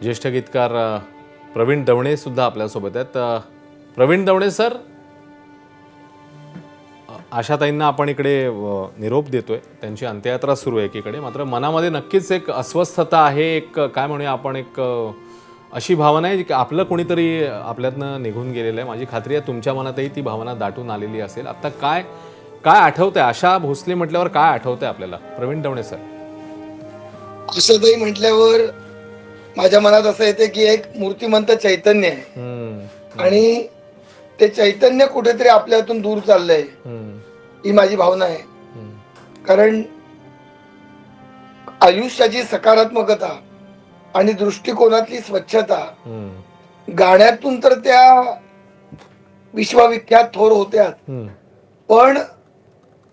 ज्येष्ठ गीतकार प्रवीण दवणे सुद्धा आपल्यासोबत आहेत. प्रवीण दवणे सर, आशाताईंना आपण इकडे निरोप देतोय, त्यांची अंत्ययात्रा सुरू आहे एकीकडे, मात्र मनामध्ये नक्कीच एक अस्वस्थता आहे, एक काय म्हणूया आपण, एक अशी भावना आहे की आपलं कोणीतरी आपल्यातनं निघून गेलेलं आहे. माझी खात्री आहे तुमच्या मनातही ती भावना दाटून आलेली असेल. आता काय काय आठवतंय? आशा भोसले म्हटल्यावर काय आठवतंय आपल्याला? प्रवीण दवणे सर. आशाताई म्हटल्यावर माझ्या मनात असं येते की एक मूर्तिमंत चैतन्य आहे आणि ते चैतन्य कुठेतरी आपल्यातून दूर चाललंय, ही माझी भावना आहे. कारण आयुष्याची सकारात्मकता आणि दृष्टिकोनातली स्वच्छता गाण्यातून तर त्या विश्वविख्यात थोर होत्या, पण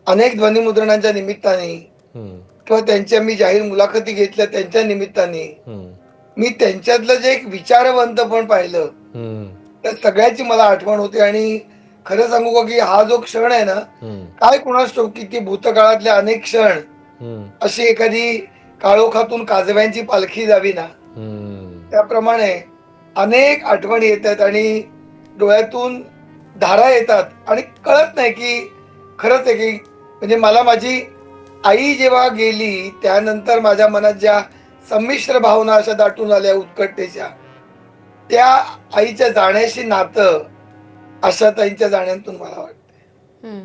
अनेक ध्वनिमुद्रणांच्या निमित्ताने किंवा त्यांच्या मी जाहीर मुलाखती घेतल्या त्यांच्या निमित्ताने मी त्यांच्यातलं जे एक विचारवंत पण पाहिलं, त्या सगळ्याची मला आठवण होते. आणि खरं सांगू का की हा जो क्षण आहे ना, काय कुणास ठाऊक की भूतकाळातले अनेक क्षण अशी एखादी काळोखातून काजव्यांची पालखी जावी ना, त्याप्रमाणे अनेक आठवणी येतात आणि डोळ्यातून धारा येतात आणि कळत नाही की खरंच आहे की म्हणजे मला माझी आई जेव्हा गेली त्यानंतर माझ्या मनात ज्या संमिश्र भावना अशा दाटून आल्या उत्कटतेच्या, त्या आईच्या जाण्याशी नातं आशाताईंच्या जाण्यातून मला वाटतं.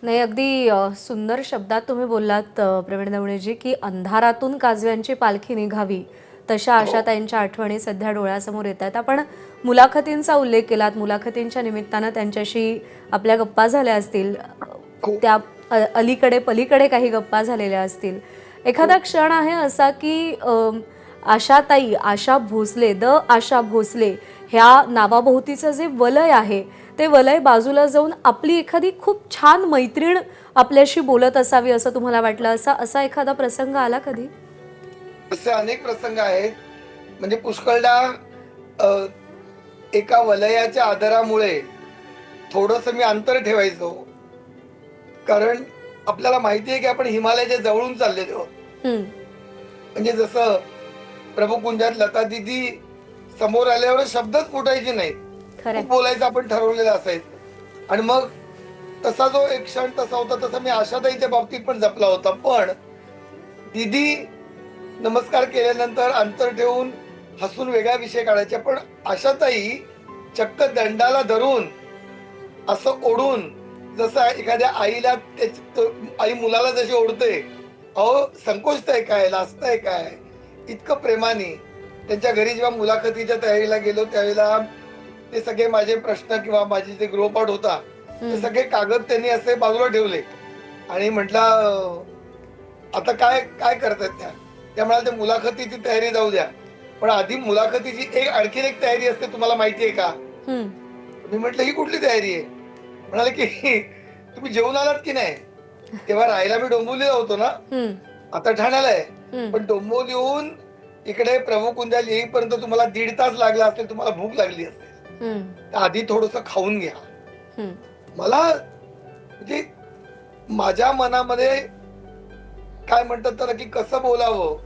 नाही, अगदी सुंदर शब्दात तुम्ही बोललात प्रवीण दवणेजी की अंधारातून काजव्यांची पालखी निघावी, तशा आशाताईंच्या आठवणी सध्या डोळ्यासमोर येतात. आपण मुलाखतींचा उल्लेख केलात, मुलाखतींच्या निमित्तानं त्यांच्याशी आपल्या गप्पा झाल्या असतील, त्या अलीकडे पलीकडे काही गप्पा झालेल्या असतील. एखादा क्षण आहे असा की आशाताई, आशा भोसले, द आशा भोसले ह्या नावाभोवतीचं जे वलय आहे ते वलय बाजूला जाऊन आपली एखादी खूप छान मैत्रीण आपल्याशी बोलत असावी असं तुम्हाला वाटलं, असा एखादा प्रसंग आला कधी? असे अनेक प्रसंग आहेत. म्हणजे पुष्कळदा एका वलयाच्या आदरामुळे थोडस मी अंतर ठेवायचो, कारण आपल्याला माहिती आहे की आपण हिमालयाच्या जवळून चाललेलो आहोत. म्हणजे जसं प्रभुकुंजात लता दिदी समोर आल्यावर शब्दच फुटायचे नाही, खूप बोलायचं आपण ठरवलेलं असायचं. आणि मग तसा जो एक क्षण तसा होता तसा मी आशाताईच्या बाबतीत पण जपला होता. पण दिदी नमस्कार केल्यानंतर अंतर ठेवून हसून वेगळा विषय काढायचा, पण आशाताई चक्क दंडाला धरून असं ओढून, जसं एखाद्या आईला आई मुलाला जशी ओढते, अहो संकोचताय काय, लाजताय काय, इतकं प्रेमाने. त्यांच्या घरी जेव्हा मुलाखतीच्या तयारीला गेलो त्यावेळेला ते सगळे माझे प्रश्न किंवा माझी जे गृहपाठ होता ते सगळे कागद त्यांनी असे बाजूला ठेवले आणि म्हटलं आता काय काय करतात त्या म्हणाल ते मुलाखतीची तयारी जाऊ द्या, पण आधी मुलाखतीची आणखीन एक तयारी असते, तुम्हाला माहितीये का? मी म्हटलं ही कुठली तयारी आहे? म्हणाले की तुम्ही जेवून आलात की नाही? तेव्हा राहायला मी डोंबिवलीला होतो ना, आता ठाण्याला आहे, पण डोंबिवलीहून इकडे प्रभुकुंजाला येईपर्यंत तुम्हाला 1.5 तास लागला असेल, तुम्हाला भूक लागली असेल, तर आधी थोडस खाऊन घ्या. मला म्हणजे माझ्या मनामध्ये काय म्हणतात त्याला की कसं बोलावं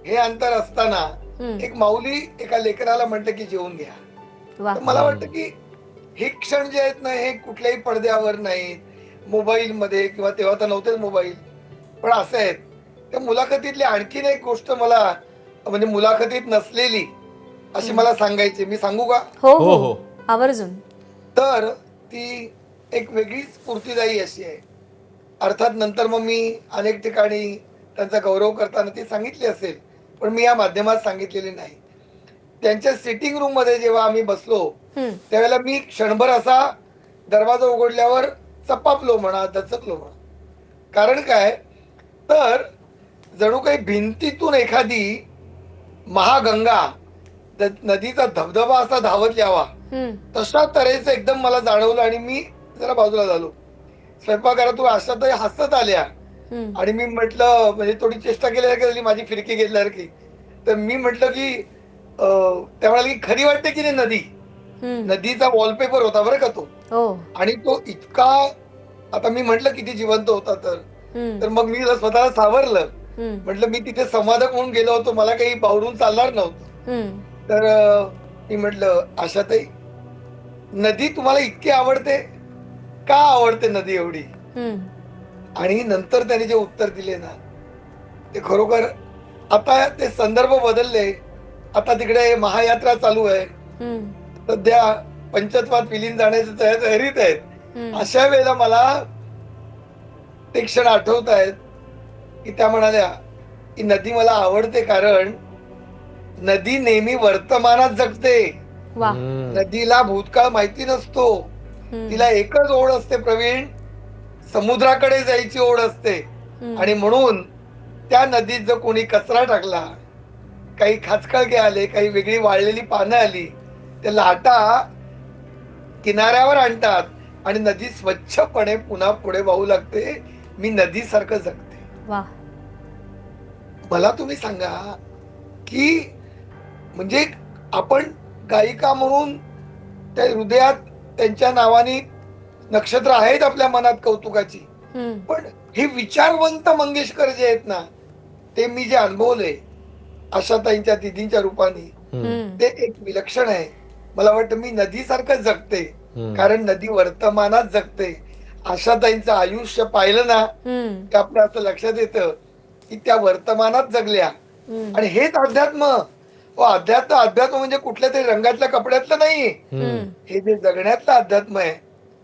हे अंतर असताना एक माऊली एका लेकराला म्हणते की जेवून घ्या. तर मला वाटतं की हे क्षण जे आहेत ना, हे कुठल्याही पडद्यावर नाहीत, मोबाईल मध्ये किंवा तेव्हा तर नव्हतेच मोबाईल, पण असे आहेत. त्या मुलाखतीतली आणखीन एक गोष्ट मला म्हणजे मुलाखतीत नसलेली अशी मला सांगायची, मी सांगू का? हो हो हो, आवर्जून. तर ती एक वेगळीच स्फूर्तिदायी अशी आहे. अर्थात नंतर मग मी अनेक ठिकाणी त्यांचा गौरव करताना ती सांगितली असेल, पण मी या माध्यमात सांगितलेली नाही. त्यांच्या सिटिंग रूम मध्ये जेव्हा आम्ही बसलो त्यावेळेला मी क्षणभर असा दरवाजा उघडल्यावर चपापलो म्हणा, दचकलो म्हणा. कारण काय तर जणू काही भिंतीतून एखादी महागंगा नदीचा धबधबा असा धावत यावा तशा तऱ्हेचं एकदम मला जाणवलं आणि मी जरा बाजूला झालो. स्वयंपाकघरातून आशाताई हसत आल्या आणि मी म्हटलं, म्हणजे थोडी चेष्टा केल्यासारखी झाली, माझी फिरकी घेतल्यासारखी. तर मी म्हटलं की त्या म्हणाले की खरी वाटते की नाही नदी? नदीचा वॉलपेपर होता बरं का तो, आणि तो इतका, आता मी म्हटलं किती जिवंत होता तर मग मी स्वतःला सावरलं म्हटलं मी तिथे संवादक म्हणून गेलो होतो, मला काही बावरून चालणार नव्हतं. तर मी म्हटलं आशाताई, नदी तुम्हाला इतकी आवडते का, आवडते नदी एवढी? आणि नंतर त्याने जे उत्तर दिले ना, ते खरोखर, आता ते संदर्भ बदलले. आता तिकडे महायात्रा चालू आहे, सध्या पंचत्वात विलीन जाण्याच्या तयारीत आहेत. अशा वेळेला मला ते क्षण आठवत आहेत की त्या म्हणाल्या की नदी मला आवडते कारण नदी नेहमी वर्तमानात जगते. वा. नदीला भूतकाळ माहिती नसतो. तिला एकच ओढ असते प्रवीण, समुद्राकडे जायची ओढ असते. आणि म्हणून त्या नदीत जर कोणी कचरा टाकला, काही खाचखळगे आले, काही वेगळी वाळलेली पानं आली, त्या लाटा किनाऱ्यावर आणतात आणि नदी स्वच्छपणे पुन्हा पुढे वाहू लागते. मी नदीसारखं जगते. वा. मला तुम्ही सांगा की म्हणजे आपण गायिका म्हणून त्या हृदयात त्यांच्या नावाने नक्षत्र आहेत आपल्या मनात कौतुकाची, पण हे विचारवंत मंगेशकर जे आहेत ना, ते मी जे अनुभवले आशाताईंच्या दिदींच्या रूपाने, ते एक विलक्षण आहे. मला वाटतं मी नदीसारखं जगते कारण नदी वर्तमानात जगते. आशाताईंचं आयुष्य पाहिलं ना की आपल्या असं लक्षात येतं की त्या वर्तमानात जगल्या. आणि हेच अध्यात्म. अध्यात्म म्हणजे कुठल्या तरी रंगातल्या कपड्यातलं नाही, हे जे जगण्यातलं अध्यात्म आहे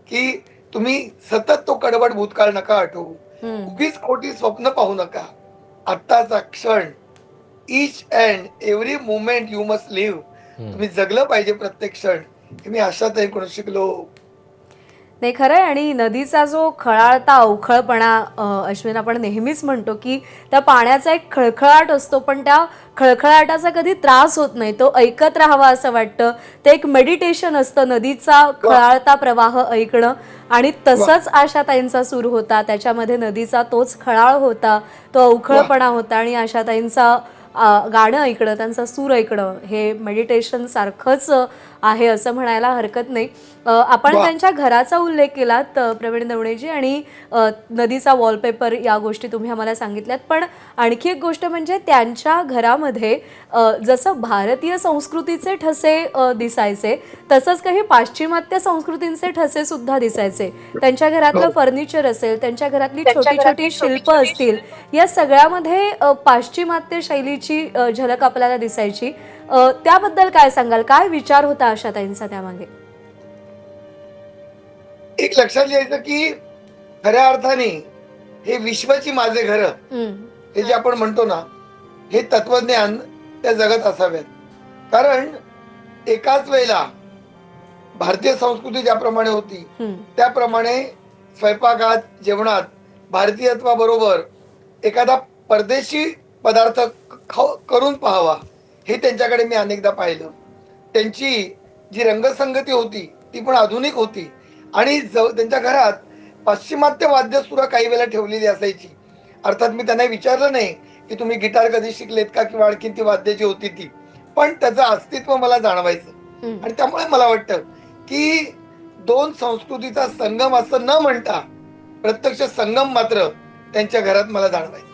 की तुम्ही सतत तो कडवट भूतकाळ नका आठवू, उगीच खोटी स्वप्न पाहू नका. आत्ताचा क्षण, each and every moment you must live. तुम्ही जगलं पाहिजे प्रत्येक क्षण. हे मी आशाताईंकडून शिकलो. नाही, खरं आहे. आणि नदीचा जो खळाळता अवखळपणा, अश्विन, आपण नेहमीच म्हणतो की त्या पाण्याचा एक खळखळाट असतो, पण त्या खळखळाटाचा कधी त्रास होत नाही, तो ऐकत राहावा असं वाटतं. ते एक मेडिटेशन असतं, नदीचा खळाळता प्रवाह ऐकणं. आणि तसंच आशाताईंचा सूर होता, त्याच्यामध्ये नदीचा तोच खळाळ होता, तो अवखळपणा होता. आणि आशाताईंचा गाणं ऐकणं, त्यांचा सूर ऐकणं, हे मेडिटेशन सारखंच आहे असं म्हणायला हरकत नाही. आपण त्यांच्या घराचा उल्लेख केलात प्रवीण दवणेजी, आणि नदीचा वॉलपेपर, या गोष्टी तुम्ही आम्हाला सांगितल्यात. पण आणखी एक गोष्ट म्हणजे त्यांच्या घरामध्ये जसं भारतीय संस्कृतीचे ठसे दिसायचे, तसंच काही पाश्चिमात्य संस्कृतींचे ठसे सुद्धा दिसायचे. त्यांच्या घरातलं फर्निचर असेल, त्यांच्या घरातली छोटी छोटी शिल्प असतील, या सगळ्यामध्ये पाश्चिमात्य शैलीची झलक आपल्याला दिसायची. त्याबद्दल काय सांगाल? काय विचार होता आशाताईंचा त्यामागे? एक लक्षात घ्यायचं की खऱ्या अर्थाने हे विश्वाची माझे घर, हे जे आपण म्हणतो ना, हे तत्वज्ञान त्या जगत असाव्यात. कारण एकाच वेळेला भारतीय संस्कृती ज्याप्रमाणे होती त्याप्रमाणे स्वयंपाकात, जेवणात भारतीयत्वाबरोबर एखादा परदेशी पदार्थ करून पाहावा, हे त्यांच्याकडे मी अनेकदा पाहिलं. त्यांची जी रंगसंगती होती ती पण आधुनिक होती. आणि त्यांच्या घरात पाश्चिमात्य वाद्य सुद्धा काही वेळेला ठेवलेली असायची. अर्थात मी त्यांना विचारलं नाही की तुम्ही गिटार कधी शिकलेत का किंवा आणखी ती वाद्य जी होती ती, पण त्याचं अस्तित्व मला जाणवायचं. आणि त्यामुळे मला वाटतं की दोन संस्कृतीचा संगम असं न म्हणता प्रत्यक्ष संगम मात्र त्यांच्या घरात मला जाणवायचं.